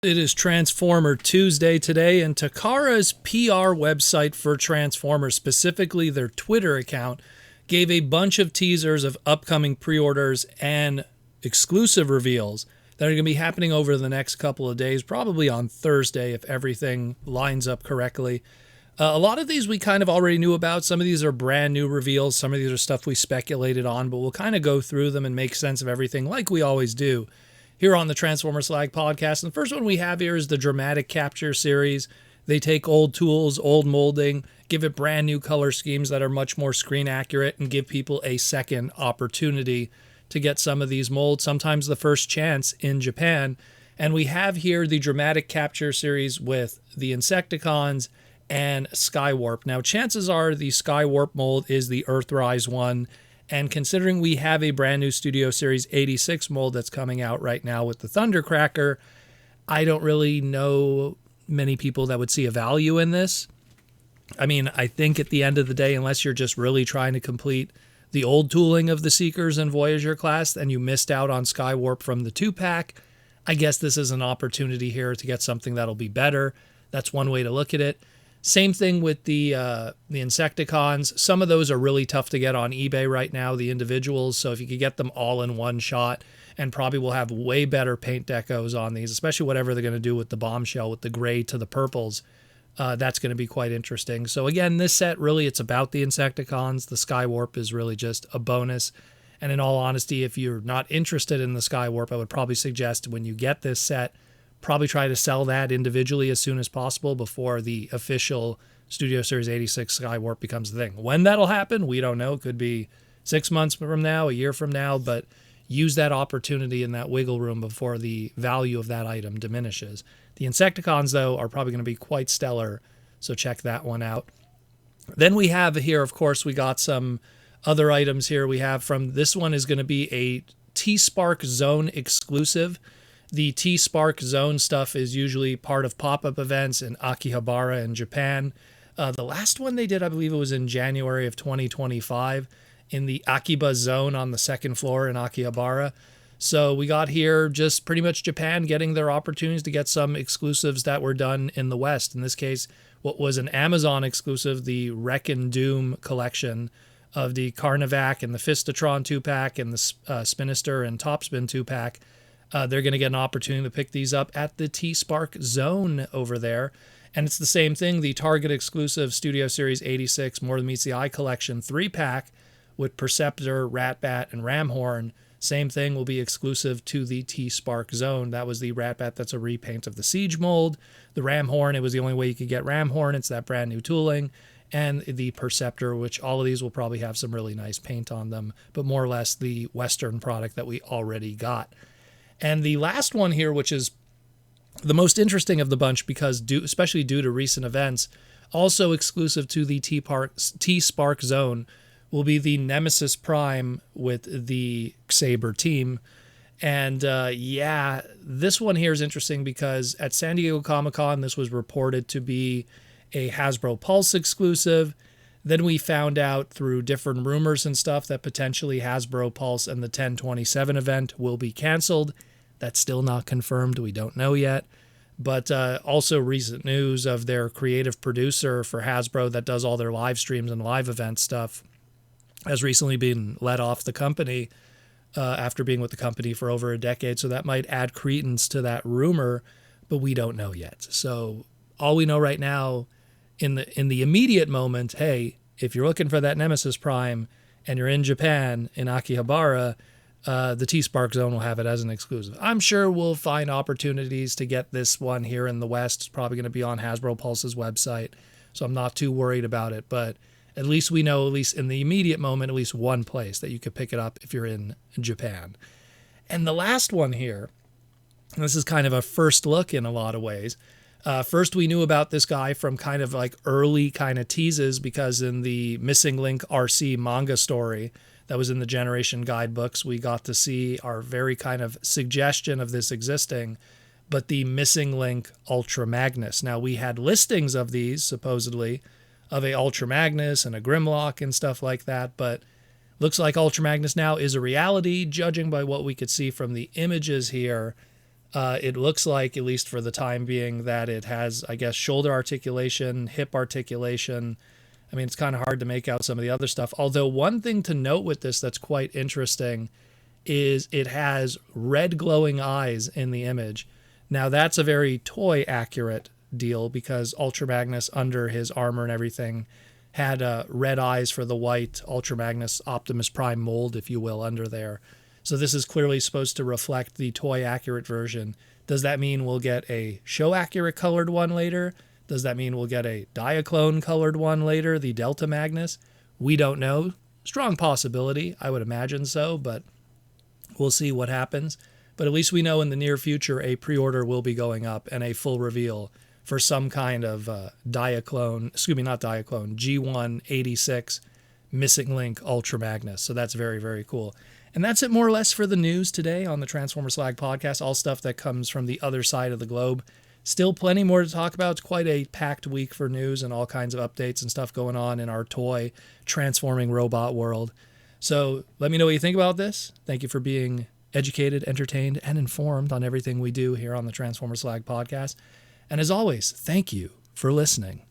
It is Transformer Tuesday today, and Takara's PR website for Transformers, specifically their Twitter account, gave a bunch of teasers of upcoming pre-orders and exclusive reveals that are going to be happening over the next couple of days, probably on Thursday if everything lines up correctly. A lot of these we kind of already knew about. Some of these are brand new reveals. Some of these are stuff we speculated on, but we'll kind of go through them and make sense of everything like we always do here on the Transformer Slag podcast. And the first one we have here is the Dramatic Capture series. They take old tools, old molding, give it brand new color schemes that are much more screen accurate, and give people a second opportunity to get some of these molds, sometimes the first chance in Japan. And we have here the Dramatic Capture series with the Insecticons and Skywarp. Now, chances are the Skywarp mold is the Earthrise one. And considering we have a brand new Studio Series 86 mold that's coming out right now with the Thundercracker, I don't really know many people that would see a value in this. I mean, I think at the end of the day, unless you're just really trying to complete the old tooling of the Seekers and Voyager class and you missed out on Skywarp from the 2-pack, I guess this is an opportunity here to get something that'll be better. That's one way to look at it. Same thing with the Insecticons. Some of those are really tough to get on eBay right now, the individuals. So if you could get them all in one shot, and probably will have way better paint decos on these, especially whatever they're going to do with the bombshell, with the gray to the purples. That's going to be quite interesting. So again, this set, really, it's about the Insecticons. The Skywarp is really just a bonus. And in all honesty, if you're not interested in the Skywarp, I would probably suggest when you get this set, probably try to sell that individually as soon as possible before the official Studio Series 86 Skywarp becomes the thing. When that'll happen, we don't know. It could be 6 months from now, a year from now, but use that opportunity in that wiggle room before the value of that item diminishes. The Insecticons, though, are probably going to be quite stellar, so check that one out. Then we have here, of course, we got some other items here. We have from this one is going to be a T-Spark Zone exclusive. The T-Spark Zone stuff is usually part of pop-up events in Akihabara in Japan. The last one they did, I believe it was in January of 2025 in the Akiba Zone on the second floor in Akihabara. So we got here just pretty much Japan getting their opportunities to get some exclusives that were done in the West. In this case, what was an Amazon exclusive, the Wreck and Doom collection of the Carnivac and the Fistatron 2-pack and the Spinister and Topspin 2-pack. They're going to get an opportunity to pick these up at the T-Spark Zone over there. And it's the same thing, the Target exclusive Studio Series 86 More Than Meets the Eye collection 3-pack with Perceptor, Ratbat, and Ramhorn. Same thing will be exclusive to the T-Spark Zone. That was the Ratbat that's a repaint of the Siege mold. The Ramhorn, it was the only way you could get Ramhorn. It's that brand new tooling. And the Perceptor, which all of these will probably have some really nice paint on them, but more or less the Western product that we already got. And the last one here, which is the most interesting of the bunch because especially due to recent events, also exclusive to the T-Spark Zone, will be the Nemesis Prime with the Saber team. And yeah, this one here is interesting because at San Diego Comic-Con, this was reported to be a Hasbro Pulse exclusive. Then we found out through different rumors and stuff that potentially Hasbro Pulse and the 1027 event will be canceled. That's still not confirmed. We don't know yet. But also recent news of their creative producer for Hasbro that does all their live streams and live event stuff has recently been let off the company after being with the company for over a decade. So that might add credence to that rumor, but we don't know yet. So all we know right now in the immediate moment, hey, if you're looking for that Nemesis Prime and you're in Japan, in Akihabara, the T-Spark Zone will have it as an exclusive. I'm sure we'll find opportunities to get this one here in the West. It's probably going to be on Hasbro Pulse's website, so I'm not too worried about it. But at least we know, at least in the immediate moment, at least one place that you could pick it up if you're in Japan. And the last one here, and this is kind of a first look in a lot of ways. First, we knew about this guy from kind of like early kind of teases because in the Missing Link RC manga story that was in the Generation guidebooks, we got to see our very kind of suggestion of this existing, but the Missing Link Ultra Magnus. Now, we had listings of these, supposedly, of a Ultra Magnus and a Grimlock and stuff like that, but looks like Ultra Magnus now is a reality, judging by what we could see from the images here. It looks like, at least for the time being, that it has, I guess, shoulder articulation, hip articulation. I mean, it's kind of hard to make out some of the other stuff. Although one thing to note with this that's quite interesting is it has red glowing eyes in the image. Now, that's a very toy accurate deal because Ultra Magnus, under his armor and everything, had red eyes for the white Ultra Magnus Optimus Prime mold, if you will, under there. So this is clearly supposed to reflect the toy accurate version. Does that mean we'll get a show accurate colored one later? Does that mean we'll get a Diaclone colored one later, the Delta Magnus? We don't know. Strong possibility, I would imagine so, but we'll see what happens. But at least we know in the near future a pre-order will be going up and a full reveal for some kind of G1 86 Missing Link Ultra Magnus. So that's very, very cool. And that's it more or less for the news today on the Transformer Slag podcast, all stuff that comes from the other side of the globe. Still plenty more to talk about. It's quite a packed week for news and all kinds of updates and stuff going on in our toy transforming robot world. So let me know what you think about this. Thank you for being educated, entertained, and informed on everything we do here on the Transformer Slag podcast. And as always, thank you for listening.